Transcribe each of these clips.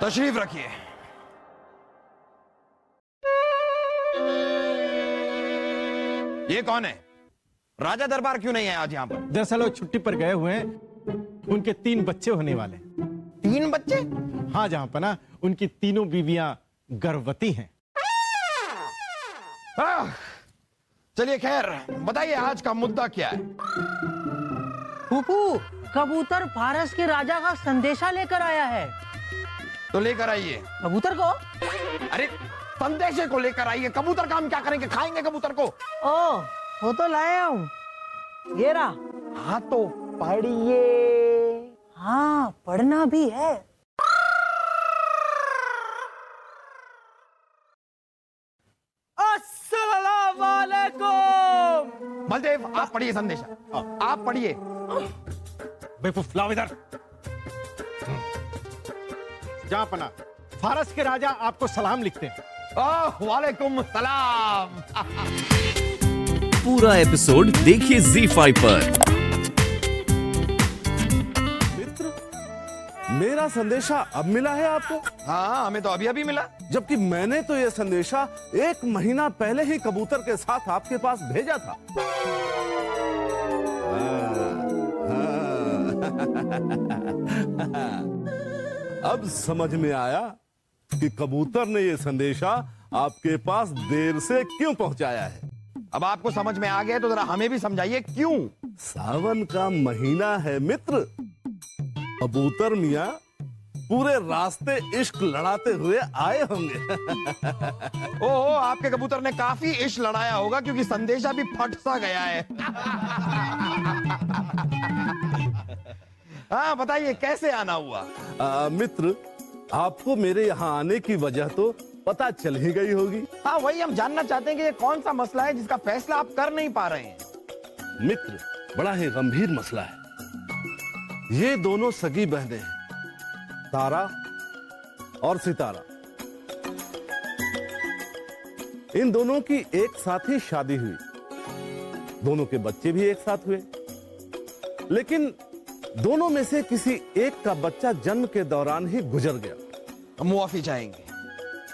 तशरीफ रखिए। ये कौन है? राजा दरबार क्यों नहीं है आज यहाँ पर? दरअसल वो छुट्टी पर गए हुए हैं। उनके 3 बच्चे होने वाले। 3 बच्चे? हाँ जहां पर ना उनकी तीनों बीवियां गर्भवती हैं। चलिए खैर, बताइए आज का मुद्दा क्या है? फूफू, कबूतर फारस के राजा का संदेशा लेकर आया है। तो लेकर आइए। कबूतर को? अरे संदेशे को लेकर आइए। कबूतर का हम क्या करेंगे? खाएंगे कबूतर को। ओ, वो तो लाया हूँ। ये रहा। हाँ तो पढ़िए। हाँ, पढ़ना भी है। अस्सलाम वालेकुम। बलदेव आप पढ़िए संदेशा। आप पढ़िए। बेवकूफ, लाओ इधर। जहां पना फारस के राजा आपको सलाम लिखते हैं। वालेकुम सलाम। पूरा एपिसोड देखिए ZEE5 पर। मित्र, मेरा संदेशा अब मिला है आपको? हाँ हमें तो अभी अभी मिला। जबकि मैंने तो यह संदेशा 1 महीना पहले ही कबूतर के साथ आपके पास भेजा था। अब समझ में आया कि कबूतर ने यह संदेशा आपके पास देर से क्यों पहुंचाया है। अब आपको समझ में आ गया तो जरा हमें भी समझाइए क्यों। सावन का महीना है मित्र। कबूतर मियां पूरे रास्ते इश्क लड़ाते हुए आए होंगे। ओहो, आपके कबूतर ने काफी इश्क लड़ाया होगा क्योंकि संदेशा भी फट सा गया है। हाँ बताइए कैसे आना हुआ? मित्र, आपको मेरे यहाँ आने की वजह तो पता चल ही गई होगी। हाँ वही हम जानना चाहते हैं कि ये कौन सा मसला है जिसका फैसला आप कर नहीं पा रहे हैं। मित्र, बड़ा ही गंभीर मसला है। ये दोनों सगी बहनें हैं, तारा और सितारा। इन दोनों की एक साथ ही शादी हुई। दोनों के बच्चे भी एक साथ हुए। लेकिन दोनों में से किसी एक का बच्चा जन्म के दौरान ही गुजर गया। हम मुआफी चाहेंगे।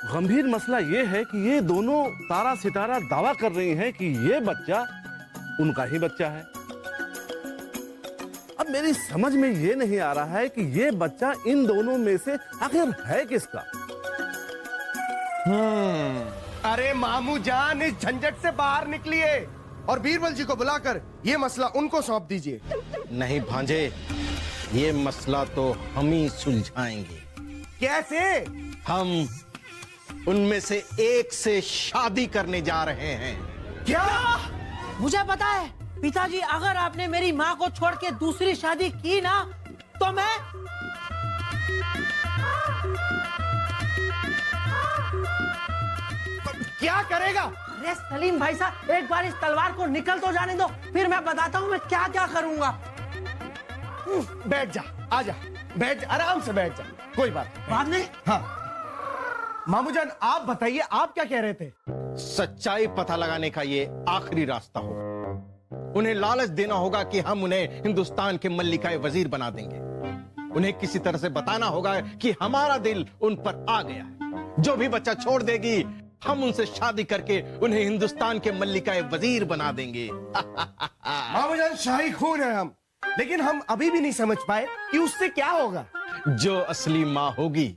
गंभीर मसला यह है कि ये दोनों तारा सितारा दावा कर रही हैं कि ये बच्चा उनका ही बच्चा है। अब मेरी समझ में ये नहीं आ रहा है कि ये बच्चा इन दोनों में से आखिर है किसका। अरे मामू जान, इस झंझट से बाहर निकलिए और बीरबल जी को बुलाकर ये मसला उनको सौंप दीजिए। नहीं भांजे, ये मसला तो हम ही सुलझाएंगे। कैसे? हम उनमें से एक से शादी करने जा रहे हैं। क्या? मुझे पता है पिताजी, अगर आपने मेरी माँ को छोड़ के दूसरी शादी की ना तो मैं क्या करेगा? अरे सलीम भाई साहब, एक बार इस तलवार को निकल तो जाने दो, फिर मैं बताता हूँ मैं क्या क्या करूंगा। बैठ जा, आजा, बैठ जा, आराम से बैठ जा, कोई बात नहीं। बाद में? हाँ मामू जान, आप बताइए, आप क्या कह रहे थे? सच्चाई पता लगाने का ये आखिरी रास्ता होगा। उन्हें लालच देना होगा कि हम उन्हें हिंदुस्तान के मल्लिकाए वजीर बना देंगे। उन्हें किसी तरह से बताना होगा कि हमारा दिल उन पर आ गया है। जो भी बच्चा छोड़ देगी, हम उनसे शादी करके उन्हें हिंदुस्तान के मल्लिकाए वजीर बना देंगे। मामू जान, शाही खून है हम, लेकिन हम अभी भी नहीं समझ पाए कि उससे क्या होगा। जो असली माँ होगी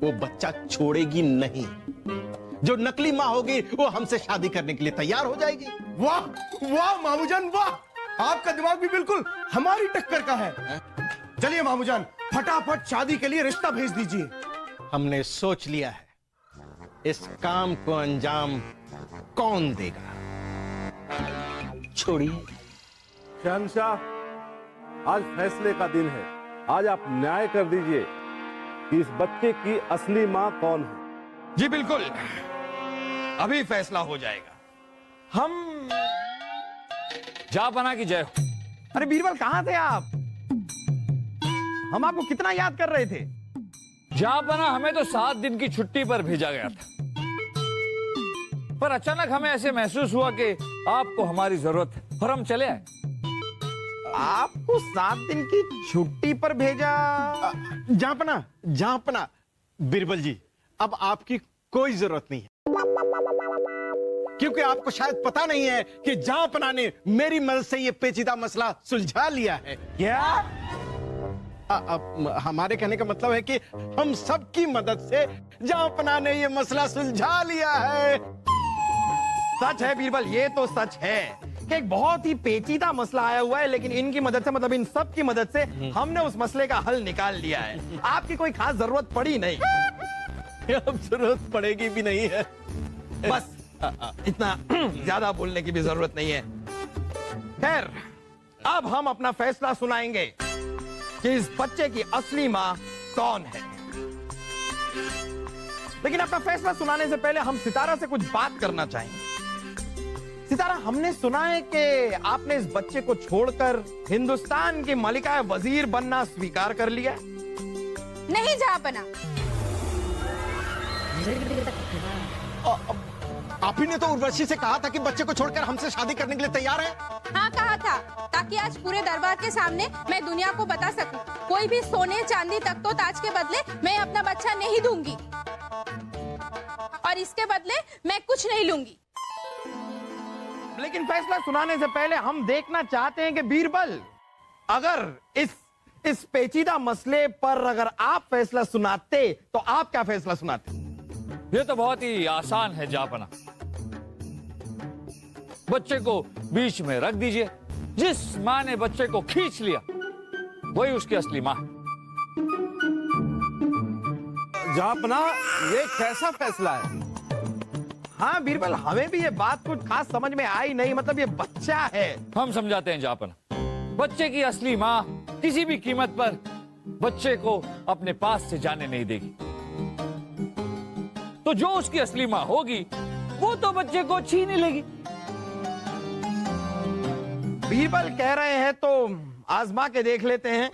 वो बच्चा छोड़ेगी नहीं। जो नकली माँ होगी वो हमसे शादी करने के लिए तैयार हो जाएगी। वाह वाह मामू जान, वाह, आपका दिमाग भी बिल्कुल हमारी टक्कर का है। चलिए मामू जान, फटाफट शादी के लिए रिश्ता भेज दीजिए। हमने सोच लिया है, इस काम को अंजाम कौन देगा। छोड़िए। शहंशाह, आज फैसले का दिन है। आज आप न्याय कर दीजिए कि इस बच्चे की असली माँ कौन है। जी बिल्कुल, अभी फैसला हो जाएगा। हम जापाना की जय हो। अरे बीरबल, कहां थे आप? हम आपको कितना याद कर रहे थे। जापाना, हमें तो 7 दिन की छुट्टी पर भेजा गया था, पर अचानक हमें ऐसे महसूस हुआ कि आपको हमारी जरूरत है और हम चले आए। आपको 7 दिन की छुट्टी पर भेजा? जापना, बीरबल जी, अब आपकी कोई जरूरत नहीं है, क्योंकि आपको शायद पता नहीं है कि जहांपना ने मेरी मदद से ये पेचीदा मसला सुलझा लिया है। क्या? अब हमारे कहने का मतलब है कि हम सबकी मदद से जहांपना ने ये मसला सुलझा लिया है। सच है बीरबल, ये तो सच है कि एक बहुत ही पेचीदा मसला आया हुआ है, लेकिन इनकी मदद से, मतलब इन सब की मदद से हमने उस मसले का हल निकाल लिया है। आपकी कोई खास जरूरत पड़ी नहीं। अब जरूरत पड़ेगी भी नहीं है। बस इतना ज्यादा बोलने की भी जरूरत नहीं है। खैर, अब हम अपना फैसला सुनाएंगे कि इस बच्चे की असली मां कौन है। लेकिन अपना फैसला सुनाने से पहले हम सितारा से कुछ बात करना चाहेंगे। सितारा, हमने सुना है कि आपने इस बच्चे को छोड़कर हिंदुस्तान की मलिका वजीर बनना स्वीकार कर लिया। नहीं जहांपना, आप ही ने तो उर्वशी से कहा था कि बच्चे को छोड़कर हमसे शादी करने के लिए तैयार है। हाँ कहा था, ताकि आज पूरे दरबार के सामने मैं दुनिया को बता सकूं, कोई भी सोने चांदी तक तो ताज के बदले मैं अपना बच्चा नहीं दूंगी, और इसके बदले मैं कुछ नहीं लूंगी। लेकिन फैसला सुनाने से पहले हम देखना चाहते हैं कि बीरबल, अगर इस पेचीदा मसले पर अगर आप फैसला सुनाते तो आप क्या फैसला सुनाते? ये तो बहुत ही आसान है जहांपना। बच्चे को बीच में रख दीजिए। जिस माँ ने बच्चे को खींच लिया वही उसकी असली माँ है। जहांपना, ये कैसा फैसला है? हाँ बीरबल, हमें भी ये बात कुछ खास समझ में आई नहीं। मतलब ये बच्चा है। हम समझाते हैं जहांपना। बच्चे की असली माँ किसी भी कीमत पर बच्चे को अपने पास से जाने नहीं देगी। तो जो उसकी असली माँ होगी वो तो बच्चे को छीन ही लेगी। बीरबल कह रहे हैं तो आजमा के देख लेते हैं।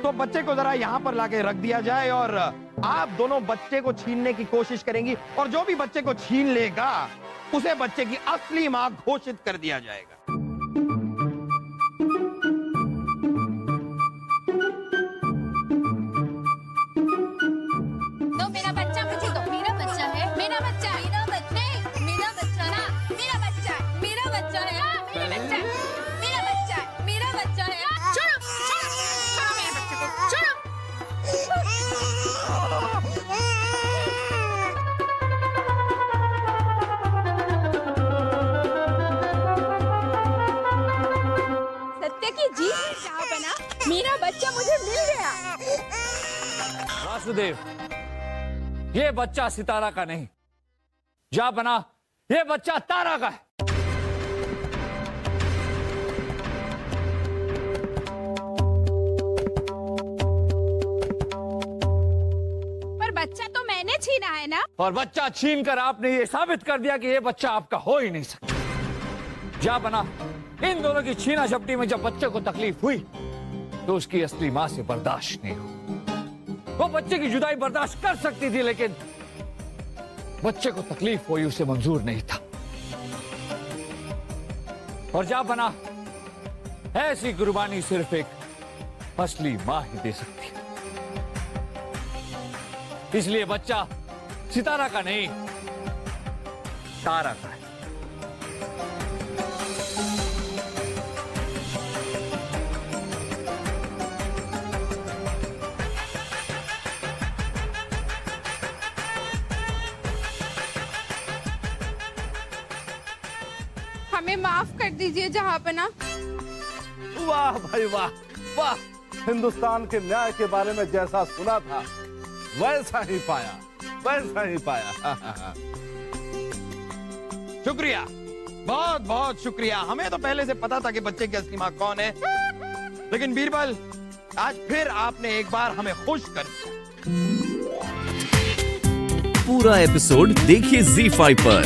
तो बच्चे को जरा यहाँ पर लाके रख दिया जाए और आप दोनों बच्चे को छीनने की कोशिश करेंगी, और जो भी बच्चे को छीन लेगा उसे बच्चे की असली मां घोषित कर दिया जाएगा। तो मेरा बच्चा मुझे दो। मेरा बच्चा है, मेरा बच्चा है, मेरा बच्चा नहीं, मेरा बच्चा ना, मेरा बच्चा है, मेरा बच्चा है, मेरा बच्चा है, मेरा बच्चा है, मेरा बच्चा है। छोड़ो, छोड़ो, छोड़ो मेरे बच्चे को, छोड़ो। सत्य की जीत है जहांपना, मेरा बच्चा मुझे मिल गया। वासुदेव, ये बच्चा सितारा का नहीं, जहांपना ये बच्चा तारा का है। पर बच्चा तो मैंने छीना है ना। और बच्चा छीनकर आपने ये साबित कर दिया कि ये बच्चा आपका हो ही नहीं सकता। जहांपना, इन दोनों की छीना झपटी में जब बच्चे को तकलीफ हुई तो उसकी असली मां से बर्दाश्त नहीं हुई। वो बच्चे की जुदाई बर्दाश्त कर सकती थी, लेकिन बच्चे को तकलीफ हुई उसे मंजूर नहीं था। और जहांपना, ऐसी कुर्बानी सिर्फ एक असली मां ही दे सकती है। इसलिए बच्चा सितारा का नहीं, तारा का है। हमें माफ कर दीजिए जहांपना। वाह भाई वाह वाह, हिंदुस्तान के न्याय के बारे में जैसा सुना था वैसा ही पाया, वैसा ही पाया। शुक्रिया, बहुत बहुत शुक्रिया। हमें तो पहले से पता था कि बच्चे की असली मां कौन है, लेकिन बीरबल, आज फिर आपने एक बार हमें खुश कर दिया। पूरा एपिसोड देखिए ZEE5 पर।